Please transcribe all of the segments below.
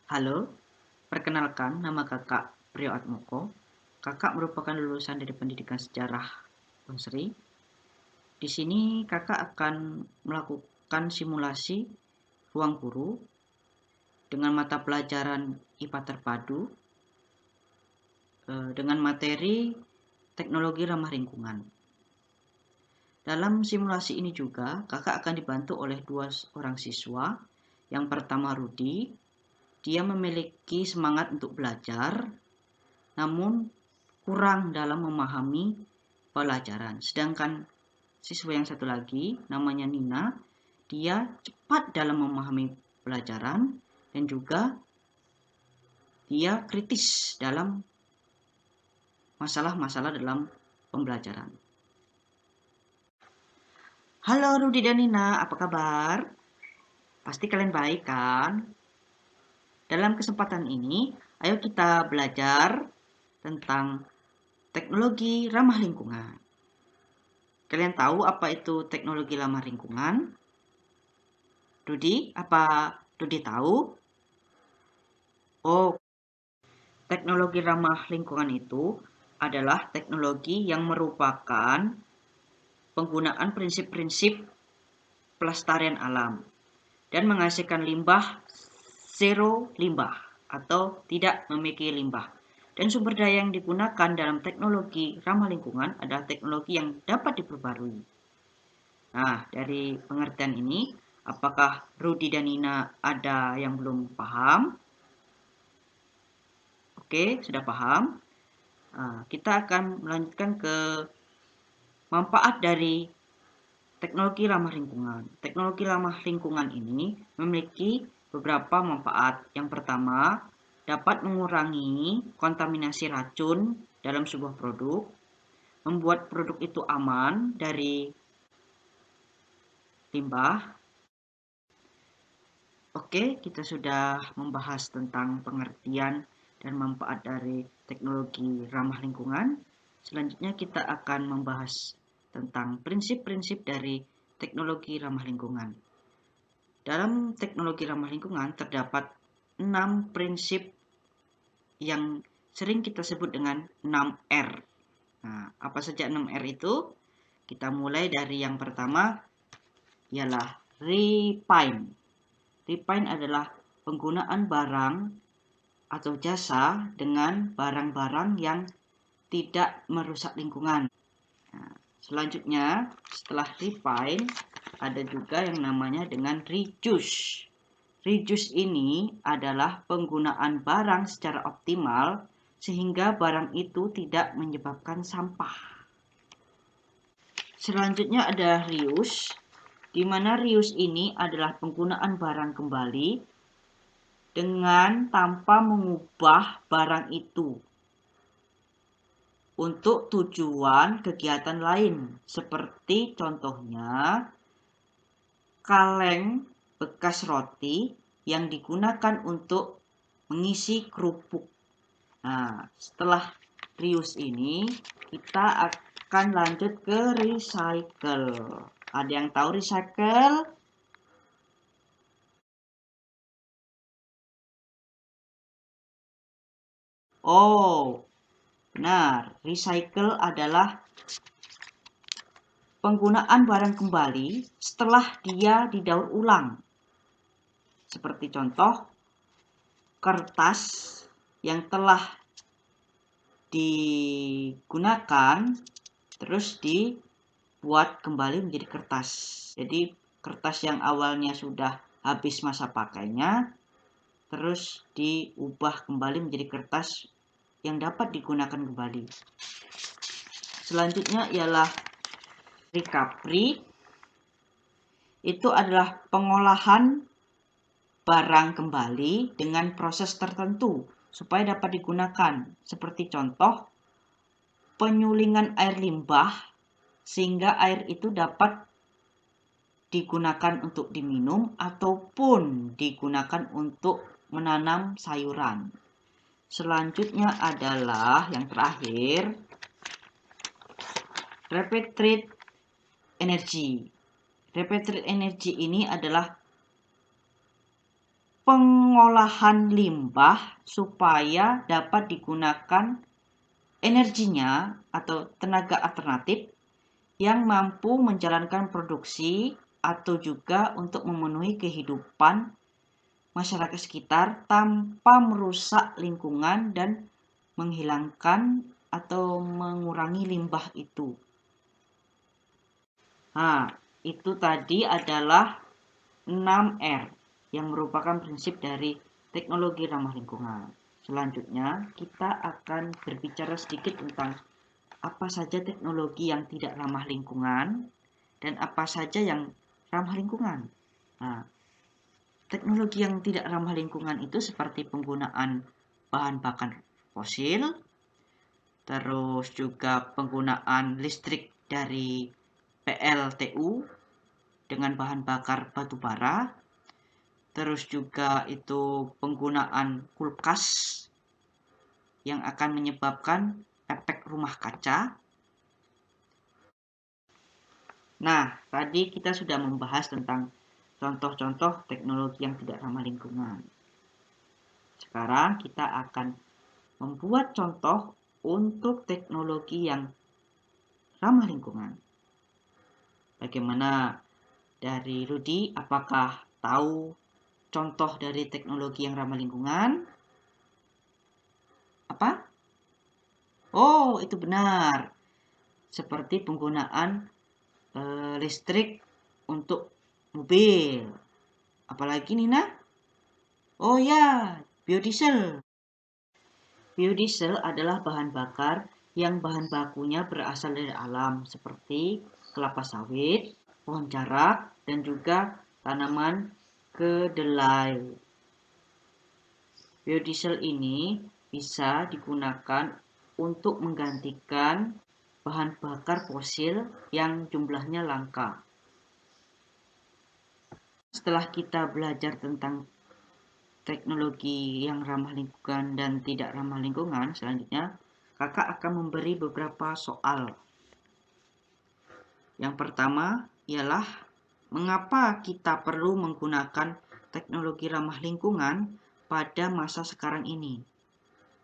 Halo, perkenalkan nama kakak Priyoatmoko. Kakak merupakan lulusan dari pendidikan sejarah Unsri. Di sini kakak akan melakukan simulasi ruang guru dengan mata pelajaran IPA terpadu dengan materi teknologi ramah lingkungan. Dalam simulasi ini juga kakak akan dibantu oleh 2 orang siswa. Yang pertama Rudi, dia memiliki semangat untuk belajar, namun kurang dalam memahami pelajaran. Sedangkan siswa yang satu lagi, namanya Nina, dia cepat dalam memahami pelajaran dan juga dia kritis dalam masalah-masalah dalam pembelajaran. Halo Rudi dan Nina, apa kabar? Pasti kalian baik kan? Dalam kesempatan ini, ayo kita belajar tentang teknologi ramah lingkungan. Kalian tahu apa itu teknologi ramah lingkungan? Rudi, apa Rudi tahu? Oh, teknologi ramah lingkungan itu adalah teknologi yang merupakan penggunaan prinsip-prinsip pelestarian alam dan menghasilkan limbah zero limbah atau tidak memiliki limbah. Dan sumber daya yang digunakan dalam teknologi ramah lingkungan adalah teknologi yang dapat diperbarui. Nah, dari pengertian ini, apakah Rudi dan Nina ada yang belum paham? Oke, sudah paham. Nah, kita akan melanjutkan ke manfaat dari teknologi ramah lingkungan. Teknologi ramah lingkungan ini memiliki beberapa manfaat. Yang pertama, dapat mengurangi kontaminasi racun dalam sebuah produk, membuat produk itu aman dari limbah. Oke, kita sudah membahas tentang pengertian dan manfaat dari teknologi ramah lingkungan. Selanjutnya kita akan membahas tentang prinsip-prinsip dari teknologi ramah lingkungan. Dalam teknologi ramah lingkungan terdapat 6 prinsip yang sering kita sebut dengan 6R. Nah, apa saja 6R itu? Kita mulai dari yang pertama ialah refine. Refine adalah penggunaan barang atau jasa dengan barang-barang yang tidak merusak lingkungan. Nah, selanjutnya setelah refine ada juga yang namanya dengan reduce. Reduce ini adalah penggunaan barang secara optimal sehingga barang itu tidak menyebabkan sampah. Selanjutnya ada reuse, di mana reuse ini adalah penggunaan barang kembali dengan tanpa mengubah barang itu untuk tujuan kegiatan lain, seperti contohnya kaleng bekas roti yang digunakan untuk mengisi kerupuk. Nah, setelah reuse ini kita akan lanjut ke recycle. Ada yang tahu recycle? Oh, benar. Recycle adalah penggunaan barang kembali setelah dia didaur ulang. Seperti contoh, kertas yang telah digunakan terus dibuat kembali menjadi kertas. Jadi kertas yang awalnya sudah habis masa pakainya terus diubah kembali menjadi kertas yang dapat digunakan kembali. Selanjutnya ialah recovery. Itu adalah pengolahan barang kembali dengan proses tertentu supaya dapat digunakan. Seperti contoh, penyulingan air limbah sehingga air itu dapat digunakan untuk diminum ataupun digunakan untuk menanam sayuran. Selanjutnya adalah yang terakhir, repatriate energy. Repatriate energy ini adalah pengolahan limbah supaya dapat digunakan energinya atau tenaga alternatif yang mampu menjalankan produksi atau juga untuk memenuhi kehidupan masyarakat sekitar tanpa merusak lingkungan dan menghilangkan atau mengurangi limbah itu. Nah, itu tadi adalah 6R yang merupakan prinsip dari teknologi ramah lingkungan. Selanjutnya, kita akan berbicara sedikit tentang apa saja teknologi yang tidak ramah lingkungan dan apa saja yang ramah lingkungan. Nah, teknologi yang tidak ramah lingkungan itu seperti penggunaan bahan bakar fosil, terus juga penggunaan listrik dari PLTU dengan bahan bakar batu bara, terus juga itu penggunaan kulkas yang akan menyebabkan efek rumah kaca. Nah, tadi kita sudah membahas tentang contoh-contoh teknologi yang tidak ramah lingkungan. Sekarang kita akan membuat contoh untuk teknologi yang ramah lingkungan. Bagaimana dari Rudi? Apakah tahu contoh dari teknologi yang ramah lingkungan? Apa? Oh, itu benar. Seperti penggunaan listrik untuk mobil. Apalagi Nina? Oh ya, biodiesel. Biodiesel adalah bahan bakar yang bahan bakunya berasal dari alam seperti kelapa sawit, pohon jarak, dan juga tanaman kedelai. Biodiesel ini bisa digunakan untuk menggantikan bahan bakar fosil yang jumlahnya langka. Setelah kita belajar tentang teknologi yang ramah lingkungan dan tidak ramah lingkungan, selanjutnya kakak akan memberi beberapa soal. Yang pertama ialah mengapa kita perlu menggunakan teknologi ramah lingkungan pada masa sekarang ini.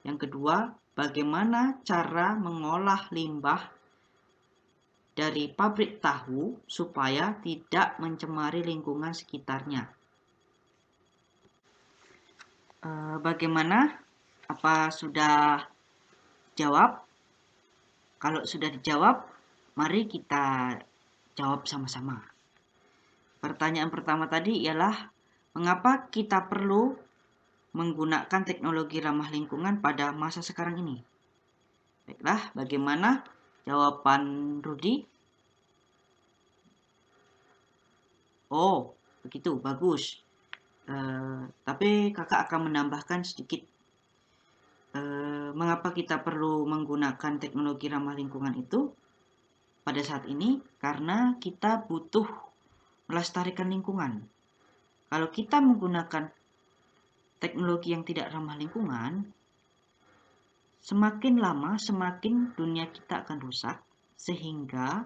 Yang kedua, bagaimana cara mengolah limbah dari pabrik tahu supaya tidak mencemari lingkungan sekitarnya. Bagaimana? Apa sudah jawab? Kalau sudah dijawab, mari kita jawab sama-sama. Pertanyaan pertama tadi ialah mengapa kita perlu menggunakan teknologi ramah lingkungan pada masa sekarang ini? Baiklah, bagaimana jawaban Rudi? Oh, begitu, bagus. Tapi kakak akan menambahkan sedikit mengapa kita perlu menggunakan teknologi ramah lingkungan itu pada saat ini, karena kita butuh melestarikan lingkungan. Kalau kita menggunakan teknologi yang tidak ramah lingkungan, semakin lama semakin dunia kita akan rusak, sehingga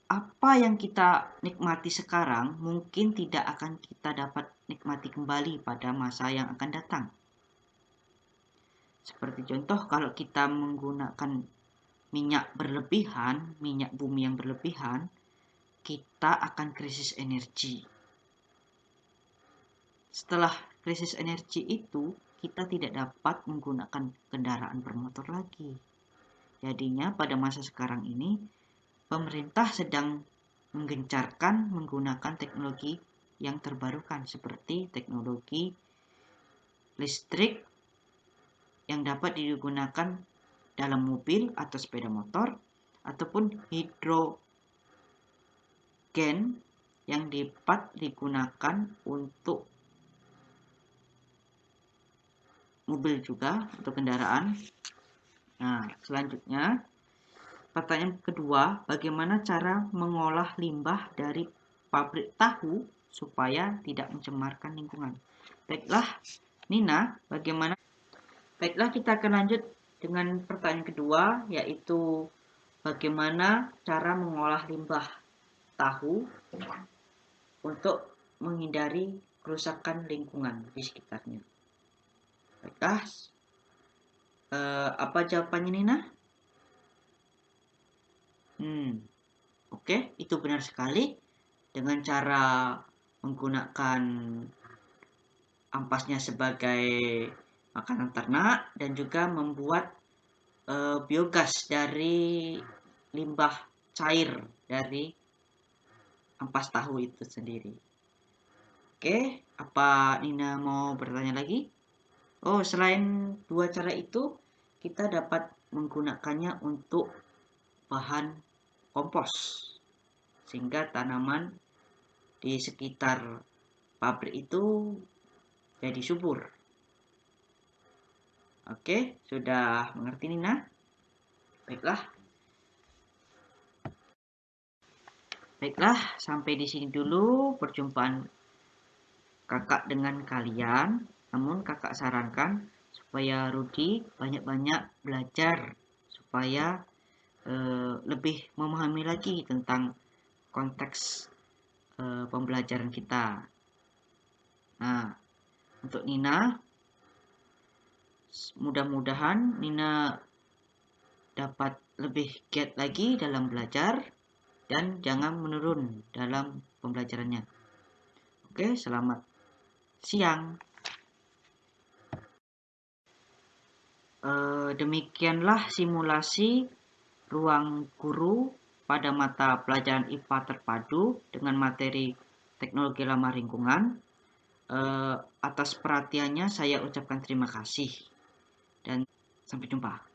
apa yang kita nikmati sekarang mungkin tidak akan kita dapat nikmati kembali pada masa yang akan datang. Seperti contoh, kalau kita menggunakan minyak berlebihan, minyak bumi yang berlebihan, kita akan krisis energi. Setelah krisis energi itu, kita tidak dapat menggunakan kendaraan bermotor lagi. Jadinya pada masa sekarang ini, pemerintah sedang menggencarkan menggunakan teknologi yang terbarukan seperti teknologi listrik yang dapat digunakan dalam mobil atau sepeda motor, ataupun hidrogen yang dapat digunakan untuk mobil juga, untuk kendaraan. Nah, selanjutnya pertanyaan kedua, bagaimana cara mengolah limbah dari pabrik tahu supaya tidak mencemarkan lingkungan? Baiklah, Nina, bagaimana? Baiklah, kita akan lanjut dengan pertanyaan kedua, yaitu bagaimana cara mengolah limbah tahu untuk menghindari kerusakan lingkungan di sekitarnya. Baiklah, apa jawabannya Nina? Oke, itu benar sekali. Dengan cara menggunakan ampasnya sebagai makanan ternak dan juga membuat biogas dari limbah cair dari ampas tahu itu sendiri. Oke, apa Nina mau bertanya lagi? Oh, selain dua cara itu, kita dapat menggunakannya untuk bahan kompos, sehingga tanaman di sekitar pabrik itu jadi subur. Oke, sudah mengerti Nina? Baiklah. Baiklah, sampai di sini dulu perjumpaan kakak dengan kalian. Namun kakak sarankan supaya Rudi banyak-banyak belajar supaya lebih memahami lagi tentang konteks pembelajaran kita. Nah, untuk Nina, mudah-mudahan Nina dapat lebih giat lagi dalam belajar dan jangan menurun dalam pembelajarannya. Oke, selamat siang. Demikianlah simulasi ruang guru pada mata pelajaran IPA terpadu dengan materi teknologi ramah lingkungan. Atas perhatiannya saya ucapkan terima kasih dan sampai jumpa.